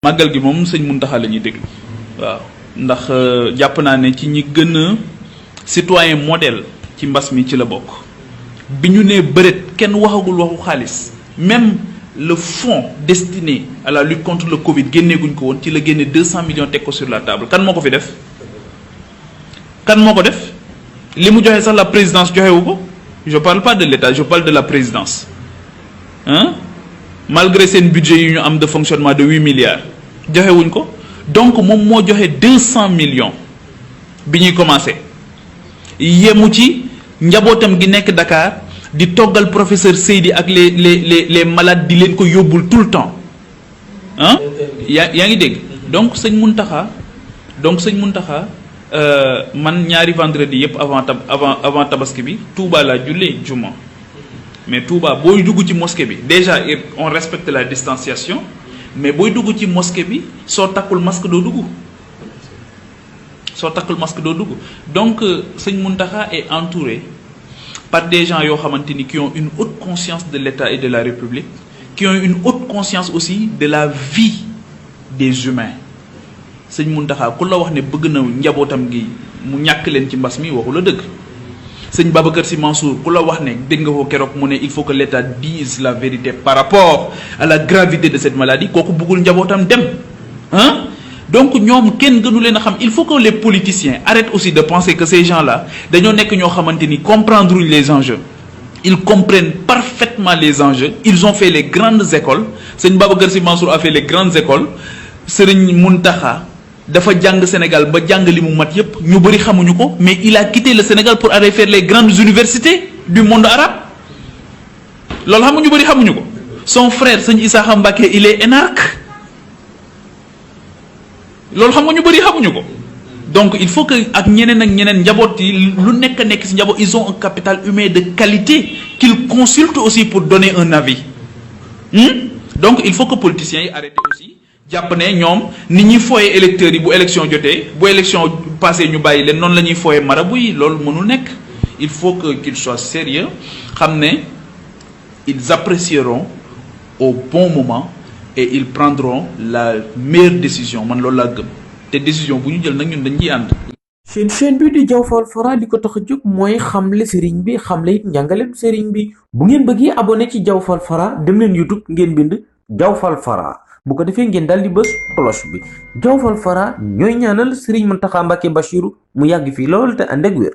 màggal gi moom sëñ Mountakha la ñuy déglu waaw ndax jàpp naa ne ci ñi gën a citoyen modèle ci mbas mi ci la bokk bi ñu nee bëreet kenn waxagul waxu xaalis même le fonds destiné à la lutte contre le Covid génneeguñ ko woon ci la génne 200 millions teg ko sur la table kan moo ko fi def kan moo ko def li mu joxe sax la présidence joxewu ko je parle pas de l'État je parle de la présidence hein malgré seen budget yu ñu am de fonctionnement de 8 milliards joxewuñ ko donc moom moo joxe 200 millions bi ñuy commencé yemu ci njabootam gi nekk Dakar di toggal professeur Seydi ak les malades di leen ko yóbbul tout le temps ah yaa ngi dégg donc sëñ Mountakha man ñaari vendredi yëpp avant tabaski bi Touba laa jullee juma mais Touba booy dugg ci mosquée bi déjà on respecte la distanciation mais booy dugg ci mosquée bi soo takkul masque doo dugg donc sëñ Mountakha est entouré par des gens yoo xamante ni qui ont une haute conscience de l'État et de la République qui ont une haute conscience aussi de la vie des humains sëñ Mountakha ku la wax ne bëgg na njabootam gi mu ñàkk leen ci mbas mi waxu la dëgg sëñ Babacar Sy Mansour ku la wax ne dégg nga ko keroog mu ne il faut que l'État dise la vérité par rapport à la gravité de cette maladie kooku bëggul njabootam dem hein donc ñoom kenn gënu leen a xam il faut que les politiciens arrêtent aussi de penser que ces gens-là dañoo nekk ñoo xamante ni comprendre les enjeux ils comprennent parfaitement les enjeux ils ont fait les grandes écoles sëñ Babacar Sy Mansour a fait les grandes écoles sëriñ Mountakha dafa jàng Sénégal ba jàng li mu mat yépp ñu bëri xamuñu ko mais il a quitté le Sénégal pour aller faire les grandes universités du monde arabe loolu xam nga ñu bëri xamuñu ko son frère sëñ Issakha Mbacké il est énarque loolu xam nga ñu bëri xamuñu ko donc il faut que ak ñeneen njaboot yi lu nekk ci njaboot ils ont un capital humain de qualité qu'ils consultent aussi pour donner un avis donc il faut que politiciens yi arrêtent aussi jàpp ne ñoom ni ñuy fooyee électeurs yi bu élection jotee bu élection passé ñu bàyyi leen noonu la ñuy fooyee marabu yi loolu mënul nekk il faut que qu'ils soient sérieux xam ne ils apprécieront au bon moment et ils prendront la meilleure décision man loolu laa gëm te décision bu ñu jël nag ñun dañ ciy ànd. chaîne bi di Diaw Fall Fara li ko tax a jóg mooy xamle sëriñ bi xamle it njàngaleem sëriñ bi bu ngeen bëggee abonné ci Diaw Fall Fara dem leen YouTube ngeen bind Diaw Fall Fara bu ko defee ngeen daal di bës cloche bi Diaw Fall Fara ñooy ñaanal sëriñ Mountakha Mbacké Bachirou mu yàgg fii lool te ànd ak wér.